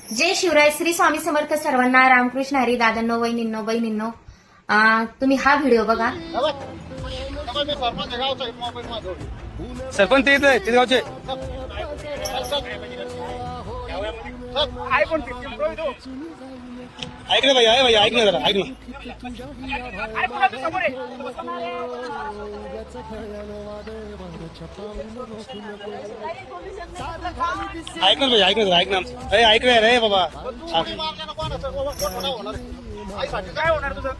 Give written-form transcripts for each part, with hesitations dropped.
जय शिवराय. श्री स्वामी समर्थ सर्वांना. रामकृष्ण हरी. दादांनो, वहिनींनो, बहिणींनो, तुम्ही हा व्हिडिओ बघा. सरपंच ते गावचे ऐक ना भाई, आहे भाई, ऐक ना जरा, ऐक ना. ऐक ना भाई, ऐक ना जरा, ऐक ना. अरे ऐक ना रे बाबा. काय होणार तुझं?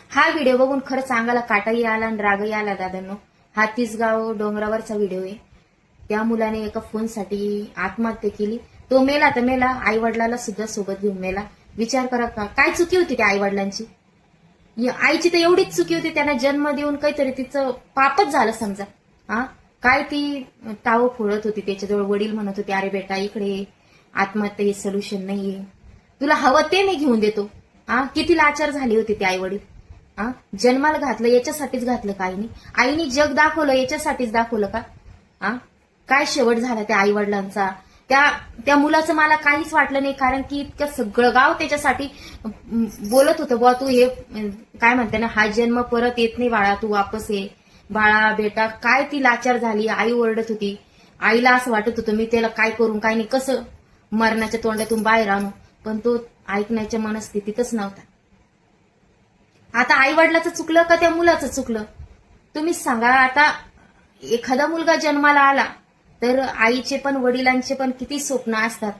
हा व्हिडिओ बघून खरंच अंगाला काटाही आला आणि रागही आला दादांनो. हा तिसगाव डोंगरावरचा व्हिडिओ आहे. त्या मुलाने एका फोनसाठी आत्महत्या केली. तो मेला तर मेला, आई वडिलाला सुद्धा सोबत घेऊन मेला. विचार करा, काय चुकी होती त्या आई वडिलांची. आईची तर एवढीच चुकी होती, त्यांना जन्म देऊन काहीतरी तिचं पापच झालं समजा. हा काय ती टाव फोडत होती त्याच्याजवळ. वडील म्हणत होते, अरे बेटा इकडे, आत्महत्या हे सोल्युशन नाहीये, तुला हवं ते मी घेऊन देतो. किती लाचार झाले होते ते आई वडील. जन्माला घातलं याच्यासाठीच घातलं का आईनी? आईनी जग दाखवलं याच्यासाठीच दाखवलं का? काय शेवट झाला त्या आई वडिलांचा. त्या मुलाचं मला काहीच वाटलं नाही, कारण की इतकं सगळं गाव त्याच्यासाठी बोलत होतं, बुवा तू हे काय म्हणते ना, हा जन्म परत येत नाही बाळा, तू वापस ये बाळा बेटा. काय ती लाचार झाली. आई ओरडत होती. आईला असं वाटत होतं मी त्याला काय करून काय नाही, कसं मरणाच्या तोंडातून बाहेर आणू, पण तो ऐकण्याच्या मनस्थितीतच नव्हता. आता आई वडिलाचं चुकलं का त्या मुलाचं चुकलं? तुम्हीच सांगा. आता एखादा मुलगा जन्माला आला तर आईचे पण वडिलांचे पण किती स्वप्न असतात.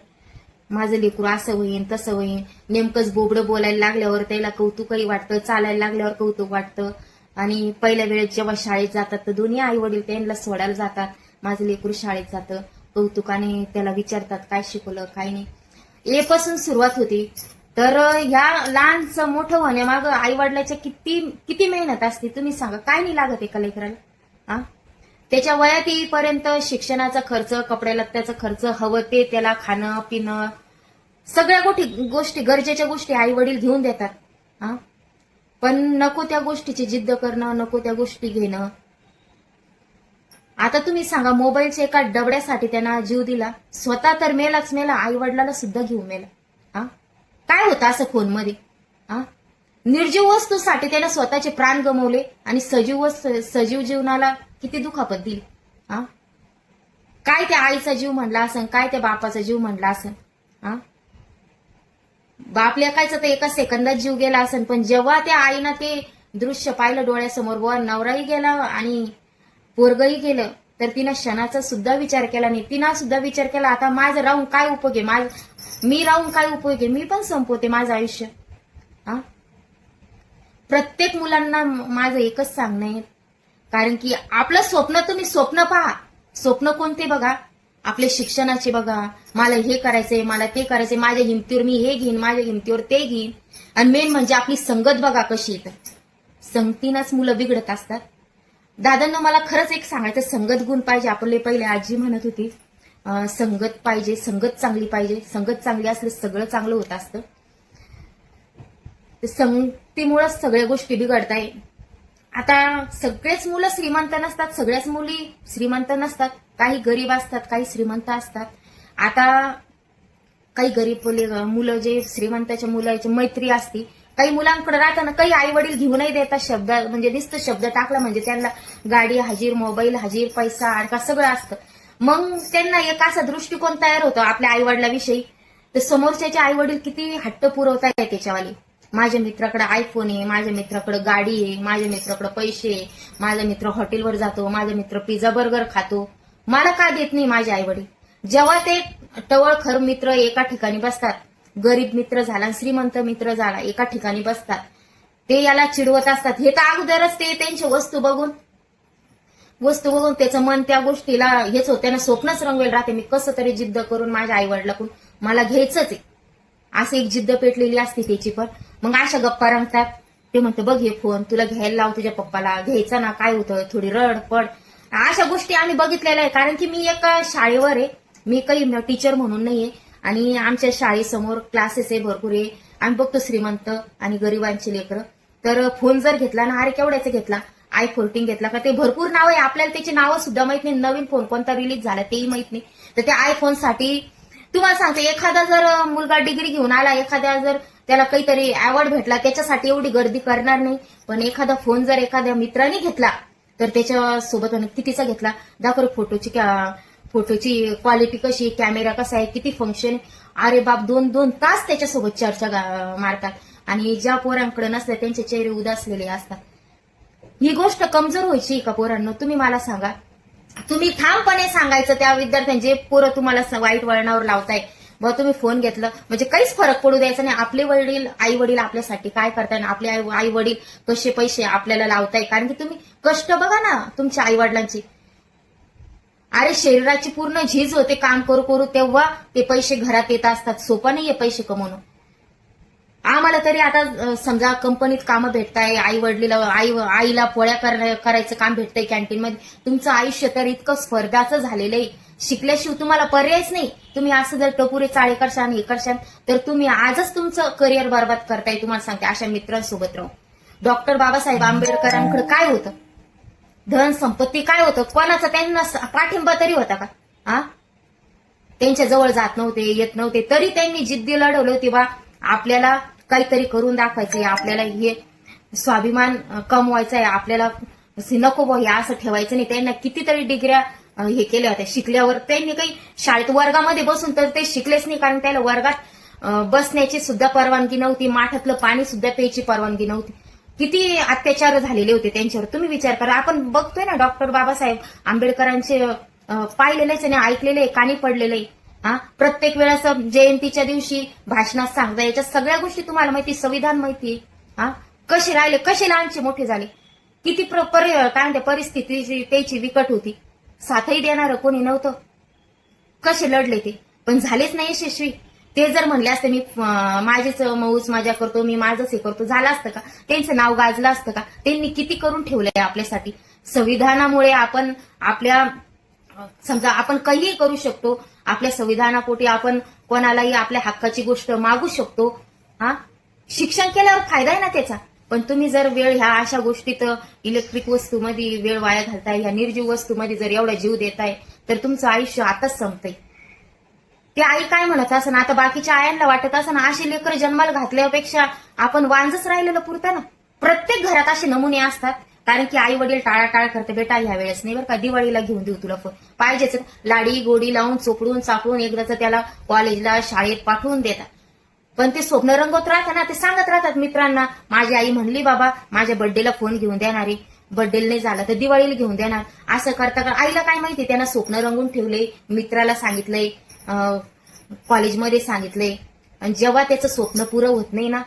माझं लेकरू असं होईन तसं होईन. नेमकंच बोबडं बोलायला लागल्यावर त्याला कौतुकही वाटतं, चालायला लागल्यावर कौतुक वाटतं. आणि पहिल्या वेळेस जेव्हा शाळेत जातात तर दोन्ही आई वडील त्यांना सोडायला जातात. माझं लेकरू शाळेत जातं, कौतुकाने त्याला विचारतात काय शिकवलं काय नाही. ए पासून सुरुवात होती. तर ह्या लहानचं मोठं होण्यामागं आई वडिलाच्या किती किती मेहनत असते तुम्ही सांगा. काय नाही लागत एका लेकराला. त्याच्या वयात येईपर्यंत शिक्षणाचा खर्च, कपड्या लत्त्याचा खर्च, हवं ते त्याला खाणं पिणं, सगळ्या गोष्टी गरजेच्या गोष्टी आई वडील घेऊन देतात. पण नको त्या गोष्टीची जिद्द करणं, नको त्या गोष्टी घेणं. आता तुम्ही सांगा, मोबाईलच्या एका डबड्यासाठी त्यांना जीव दिला. स्वतः तर मेलाच मेला, आई वडिलाला सुद्धा घेऊन मेला. काय होतं असं फोनमध्ये? निर्जीव वस्तूसाठी त्याने स्वतःचे प्राण गमावले आणि सजीव जीवनाला किती दुखापत दिली. काय त्या आईचा जीव म्हणला असन, काय त्या बापाचा जीव म्हणला असन. बाप लेकायचा तर एका सेकंदात जीव गेला असन, पण जेव्हा त्या आईनं ते दृश्य पाहिलं डोळ्यासमोर, बुवा नवराही गेला आणि पोरगही गेलं, तर तिनं क्षणाचा सुद्धा विचार केला नाही. तिनं सुद्धा विचार केला, आता माझं राहून काय उपयोग आहे, मी राहून काय उपयोग आहे, मी पण संपवते माझं आयुष्य. प्रत्येक मुलांना माझं एकच सांगणं आहे, कारण की आपलं स्वप्न, तुम्ही स्वप्न पहा. स्वप्न कोणते बघा? आपले शिक्षणाचे बघा. मला हे करायचंय, मला ते करायचंय, माझ्या हिमतीवर मी हे घेईन, माझ्या हिमतीवर ते घेईन. आणि मेन म्हणजे आपली संगत बघा कशी येतं. संगतीनंच मुलं बिघडत असतात. दादांना मला खरंच एक सांगायचं, संगत गुण पाहिजे. आपले पहिले आजी म्हणत होती, संगत पाहिजे, संगत चांगली पाहिजे. संगत चांगली असली सगळं चांगलं होत असतं. संगतीमुळेच सगळ्या गोष्टी बिघडताय. आता सगळेच मुलं श्रीमंत नसतात, सगळ्याच मुली श्रीमंत नसतात. काही गरीब असतात, काही श्रीमंत असतात. आता काही गरीब मुलं जे श्रीमंताच्या मुलाची मैत्री असती, काही मुलांकडे राहताना काही आई वडील घेऊनही देतात. शब्द म्हणजे नुसतं शब्द टाकला म्हणजे त्यांना गाडी हजीर, मोबाईल हजीर, पैसा आणि सगळं असतं. मग त्यांना एक असा दृष्टिकोन तयार होतो आपल्या आई वडिलाविषयी. तर समोरच्याचे आई वडील किती हट्ट पुरवताय त्याच्यावाली. माझ्या मित्राकडे आयफोन आहे, माझ्या मित्राकडे गाडी आहे, माझ्या मित्राकडे पैसे आहे, माझा मित्र हॉटेलवर जातो, माझा मित्र पिझ्झा बर्गर खातो, मला का देत नाही माझे आई वडील? जेव्हा ते टवळखर मित्र एका ठिकाणी बसतात, गरीब मित्र झाला आणि श्रीमंत मित्र झाला एका ठिकाणी बसतात, ते याला चिडवत असतात. हे तर अगोदरच ते त्यांची वस्तू बघून त्याचं मन त्या गोष्टीला हेच होत, त्यांना स्वप्नच रंगवेल राहते. मी कसं तरी जिद्द करून माझ्या आई वडिलाकडून मला घ्यायचंच आहे, असं एक जिद्द पेटलेली असते त्याची. पण मग अशा गप्पा रंगतात. ते म्हणते, बघ हे फोन तुला घ्यायला लाव, तुझ्या पप्पाला घ्यायचा ना, काय होतं, थोडी रड पड. अशा गोष्टी आम्ही बघितलेल्या आहे. कारण की मी एका शाळेवर आहे, मी काही टीचर म्हणून नाहीये. आणि आमच्या शाळेसमोर क्लासेस आहे भरपूर आहे. आम्ही बघतो श्रीमंत आणि गरिबांची लेकरं. तर फोन जर घेतला ना, अरे केवढ्याचा घेतला, i14 घेतला का, ते भरपूर नाव आहे, आपल्याला त्याची नावं सुद्धा माहित नाही, नवीन फोन कोणता रिलीज झाला तेही माहित नाही. तर त्या आयफोनसाठी तुम्हाला सांगते, एखादा जर मुलगा डिग्री घेऊन आला, एखाद्या जर त्याला काहीतरी अवॉर्ड भेटला, त्याच्यासाठी एवढी गर्दी करणार नाही. पण एखादा फोन जर एखाद्या मित्राने घेतला तर त्याच्यासोबत कितीचा घेतला, दाखव फोटोची क्वालिटी कशी, कॅमेरा कसा आहे, किती फंक्शन आहे, अरे बाप 2-2 तास त्याच्यासोबत चर्चा मारतात. आणि ज्या पोरांकडे नसल्या त्यांचे चेहरे उदासलेले असतात. ही गोष्ट कमजोर व्हायची का पोरांनो? तुम्ही मला सांगा. तुम्ही ठामपणे सांगायचं त्या विद्यार्थ्यांचे पोरं तुम्हाला वाईट वळणावर लावताय, बघ तुम्ही फोन घेतलं म्हणजे काहीच फरक पडू द्यायचा नाही. आपले आई वडील आपल्यासाठी काय करताय, आपले आई वडील कसे पैसे आपल्याला लावताय, कारण की तुम्ही कष्ट बघा ना तुमच्या आई वडिलांची. अरे शरीराची पूर्ण झीज होते काम करू करू, तेव्हा ते पैसे घरात येत असतात. सोपं नाहीये पैसे कमवणं. आम्हाला तरी आता समजा कंपनीत कामं भेटताय, आईला पोळ्या करायचं काम भेटतंय कॅन्टीनमध्ये. तुमचं आयुष्य तर इतकं स्पर्धाचं झालेलं आहे, शिकल्याशिवाय तुम्हाला पर्यायच नाही. तुम्ही असं जर टपुरे चाळे करशाल हे करशाल तर तुम्ही आजच तुमचं करिअर बर्बाद करताय. तुम्हाला सांगते, अशा मित्रांसोबत राहून. डॉक्टर बाबासाहेब आंबेडकरांकडे काय होतं? धन संपत्ती काय होतं? कोणाचा त्यांना पाठिंबा तरी होता का? त्यांच्या जवळ जात नव्हते, येत नव्हते, तरी त्यांनी जिद्दी लढवली होती, बा आपल्याला काहीतरी करून दाखवायचंय, आपल्याला हे स्वाभिमान कमवायचा आहे, आपल्याला नको बा हे असं ठेवायचं नाही. त्यांना कितीतरी डिग्र्या हे केल्या होत्या. शिकल्यावर त्यांनी काही शाळेत वर्गामध्ये बसून तर ते शिकलेच नाही, कारण त्याला वर्गात बसण्याची सुद्धा परवानगी नव्हती, माठातलं पाणी सुद्धा प्यायची परवानगी नव्हती. किती अत्याचार झालेले होते त्यांच्यावर. तुम्ही विचार करा. आपण बघतोय ना डॉक्टर बाबासाहेब आंबेडकरांचे पाहिलेलेच आणि ऐकलेले, कानी पडलेले. प्रत्येक वेळेस जयंतीच्या दिवशी भाषणात सांगता, याच्या सगळ्या गोष्टी तुम्हाला माहिती, संविधान माहिती. कसे राहिले, कसे लहानचे मोठे झाले, किती काय परिस्थिती त्याची विकट होती, साथही देणारं कोणी नव्हतं. कसे लढले ते, पण झालेच नाही यशस्वी. ते जर म्हणले असते मी माझीच मौज मजा करतो, मी माझंच हे करतो, झालं असतं का? त्यांचं नाव गाजलं असतं का? त्यांनी किती करून ठेवलंय आपल्यासाठी. संविधानामुळे आपण समजा आपण काहीही करू शकतो. आपल्या संविधानापोटी आपण कोणालाही आपल्या हक्काची गोष्ट मागू शकतो. शिक्षण केल्यावर फायदा आहे ना त्याचा. पण तुम्ही जर वेळ ह्या अशा गोष्टीत, इलेक्ट्रिक वस्तूमध्ये वेळ वाया घालताय, ह्या निर्जीव वस्तूमध्ये जर एवढा जीव देताय, तर तुमचं आयुष्य आताच संपतंय. ते आई काय म्हणत असं ना, आता बाकीच्या आयांना वाटत असं ना, अशी लेकरं जन्माला घातल्यापेक्षा आपण वांजच राहिलेलं पुरतं ना. प्रत्येक घरात असे नमुने असतात, कारण की आई वडील टाळाटाळ करते, बेटा ह्या वेळेस नाही बरं का, दिवाळीला घेऊन देऊ तुला फोन, पाहिजेच. लाडी गोडी लावून चोपडून चापडून एकदाच त्याला कॉलेजला शाळेत पाठवून देतात. पण ते स्वप्न रंगवत राहतात ना, ते सांगत राहतात मित्रांना, माझी आई म्हणली बाबा माझ्या बर्थडेला फोन घेऊन देणार आहे, बर्थडेला नाही झाला तर दिवाळीला घेऊन देणार. असं करता का आईला काय माहिती, त्यांना स्वप्न रंगून ठेवले, मित्राला सांगितलंय, कॉलेजमध्ये सांगितलंय. आणि जेव्हा त्याचं स्वप्न पुरं होत नाही ना,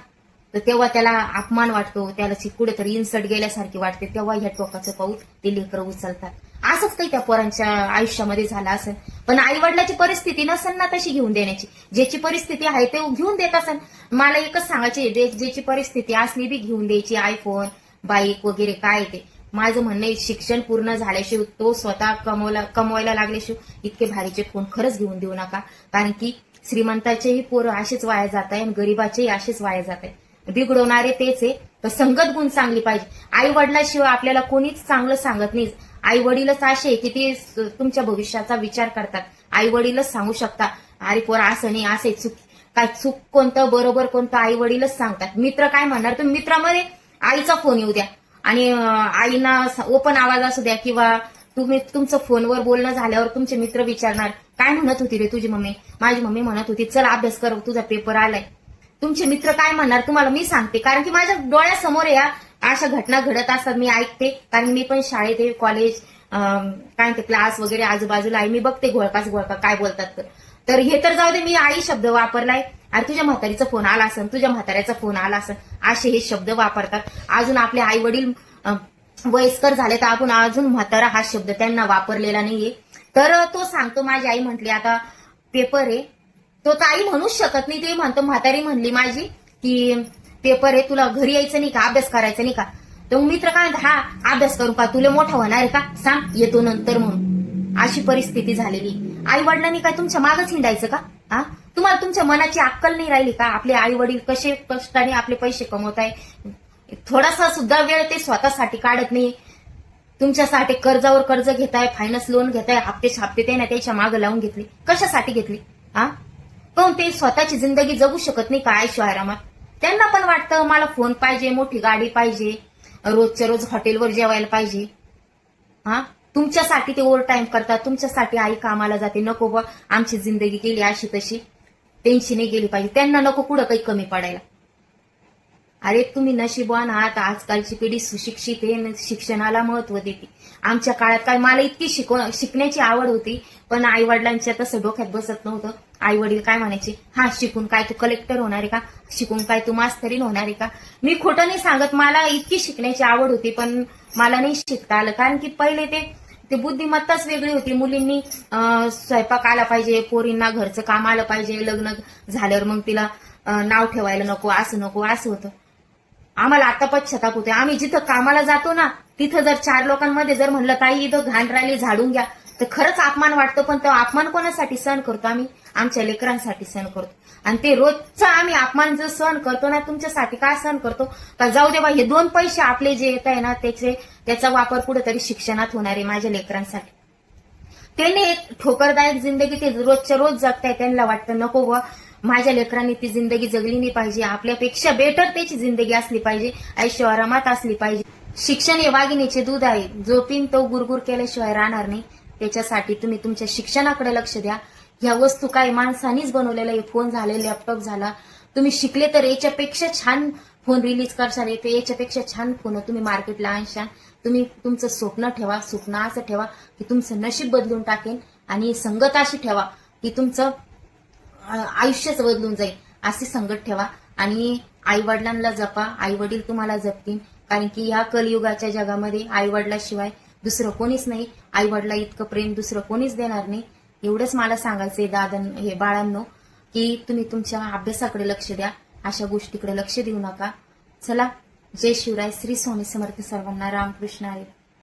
तर तेव्हा त्याला अपमान वाटतो, त्याला कुठेतरी इन्सल्ट गेल्यासारखी वाटते. तेव्हा ह्या टोकाचं पाऊल ते लेकरं उचलतात. असंच काही त्या पोरांच्या आयुष्यामध्ये झालं असेल. पण आई वडिलाची परिस्थिती नसेल ना तशी घेऊन देण्याची. ज्याची परिस्थिती आहे ते घेऊन देत असेल. मला एकच सांगायचे, ज्याची परिस्थिती असली बी घेऊन द्यायची, आयफोन बाईक वगैरे काय ते. माझं म्हणणं आहे, शिक्षण पूर्ण झाल्याशिवाय, तो स्वतः कमवायला लागल्याशिवाय इतके भारीचे फोन खरंच घेऊन देऊ नका. कारण की श्रीमंताचेही पोरं असेच वाया जात आहे आणि गरीबाचेही असेच वाया जात आहे. बिघडवणारे तेच आहे. तर संगत गुण चांगली पाहिजे. आई वडिलाशिवाय आपल्याला कोणीच चांगलं सांगत नाही. आई वडीलच असे की ते तुमच्या भविष्याचा विचार करतात. आई वडीलच सांगू शकता, अरे पोरा असं नाही, असे चूक कोणतं बरोबर कोणतं आई वडीलच सांगतात. मित्र काय म्हणणार, तुम्ही मित्रामध्ये आईचा फोन येऊ द्या आणि आईना ओपन आवाज असू द्या, किंवा तुम्ही तुमचं फोनवर बोलणं झाल्यावर तुमचे मित्र विचारणार, काय म्हणत होती रे तुझी मम्मी? माझी मम्मी म्हणत होती चल अभ्यास कर, तुझा पेपर आलाय. तुमचे मित्र काय म्हणणार तुम्हाला मी सांगते, कारण की माझ्या डोळ्यासमोर या अशा घटना घडत असतात. मी ऐकते, कारण मी पण शाळेत आहे, कॉलेज काय ते क्लास वगैरे आजूबाजूला आहे, मी बघते घोळका काय बोलतात. तर हे तर जाऊ दे, मी आई शब्द वापरलाय. अरे तुझ्या म्हातारीचा फोन आला असेल, तुझ्या म्हाताऱ्याचा फोन आला असेल, असे हे शब्द वापरतात. अजून आपले आई वडील वयस्कर झाले तर आपण अजून म्हातारा हा शब्द त्यांना वापरलेला नाहीये. तर तो सांगतो, माझी आई म्हटली आता पेपर आहे, तो तर आई म्हणूच शकत नाही. ते म्हणतो म्हातारी म्हणली माझी की पेपर आहे, तुला घरी यायचं नाही का, अभ्यास करायचा नाही का? तो मित्र काय म्हणतो, हा अभ्यास करू का, तुला मोठा होणार आहे का, सांग येतो नंतर म्हणून. अशी परिस्थिती झालेली. आई वडिलांनी काय तुमच्या मागच हिंडायचं का? तुम्हाला तुमच्या मनाची अक्कल नाही राहिली का? आपले आई वडील कसे कष्टाने आपले पैसे कमवत आहे, थोडासा सुद्धा वेळ ते स्वतःसाठी काढत नाही. तुमच्यासाठी कर्जावर कर्ज घेताय, फायनान्स लोन घेताय, हप्ते ते ना त्याच्या मागं लावून घेतली. कशासाठी घेतली? हा, पण ते स्वतःची जिंदगी जगू शकत नाही का ऐशो आरामात? त्यांना पण वाटतं मला फोन पाहिजे, मोठी गाडी पाहिजे, रोजच्या रोज हॉटेलवर जेवायला पाहिजे. हा, तुमच्यासाठी ते ओव्हर टाइम करतात, तुमच्यासाठी आई कामाला जाते. नको बा आमची जिंदगी गेली अशी तशी, त्यांची नाही गेली पाहिजे. त्यांना नको कुठं काही कमी पडायला. अरे तुम्ही नशीबवान आहात, आजकालची पिढी सुशिक्षित आहे, शिक्षणाला महत्व देते. आमच्या काळात काय, मला इतकी शिकण्याची आवड होती, पण आई वडिलांच्या तसं डोक्यात बसत नव्हतं. आई वडील काय म्हणायचे, हा शिकून काय तू कलेक्टर होणार आहे का, शिकून काय तू मास्तरीन होणार आहे का. मी खोटं नाही सांगत, मला इतकी शिकण्याची आवड होती, पण मला नाही शिकता आलं. कारण की पहिले ते बुद्धिमत्ताच वेगळी होती. मुलींनी स्वयंपाक आला पाहिजे, पोरींना घरचं काम आलं पाहिजे, लग्न झाल्यावर मग तिला नाव ठेवायला नको, असं होतं. आम्हाला आता पश्चाताप होते. आम्ही जिथं कामाला जातो ना, तिथं जर 4 लोकांमध्ये जर म्हणलं ताई इथं घाण राहिली झाडून घ्या, तर खरंच अपमान वाटतो. पण तो अपमान कोणासाठी सहन करतो आम्ही? आमच्या लेकरांसाठी सहन करतो. आणि ते रोजचा आम्ही अपमान जर सहन करतो ना, तुमच्यासाठी काय सहन करतो का? जाऊ दे बा, हे 2 पैसे आपले जे येत आहे ना, त्याचा वापर कुठेतरी शिक्षणात होणार आहे माझ्या लेकरांसाठी. त्याने एक ठोकरदायक जिंदगी ते रोजच्या रोज जगताय. त्यांना वाटतं नको बा माझ्या लेकरांनी ती जिंदगी जगली नाही पाहिजे, आपल्यापेक्षा बेटर त्याची जिंदगी असली पाहिजे, ऐशो आरामात असली पाहिजे. शिक्षण हे वाघिणीचे दूध आहे, जो पिन तो गुरगुर केल्याशिवाय राहणार नाही. त्याच्यासाठी तुम्ही तुमच्या शिक्षणाकडे लक्ष द्या. ह्या वस्तू काय माणसानीच बनवलेल्या, हे फोन झाले, लॅपटॉप झाला. तुम्ही शिकले तर याच्यापेक्षा छान फोन रिलीज करशाल, याच्यापेक्षा छान फोन तुम्ही मार्केटला आणशाल. तुम्ही तुमचं स्वप्न ठेवा, स्वप्न असं ठेवा की तुमचं नशीब बदलून टाकेल, आणि संगत अशी ठेवा की तुमचं आयुष्यच बदलून जाईल. अशी संगत ठेवा आणि आई वडिलांना जपा, आई वडील तुम्हाला जपतील. कारण की या कलियुगाच्या जगामध्ये आई वडिलाशिवाय दुसरं कोणीच नाही. आई वडिला इतकं प्रेम दुसरं कोणीच देणार नाही. एवढंच मला सांगायचंय हे बाळांनो, की तुम्ही तुमच्या अभ्यासाकडे लक्ष द्या, अशा गोष्टीकडे लक्ष देऊ नका. चला, जय शिवराय, श्री स्वामी समर्थ, सर्वांना रामकृष्ण हरी.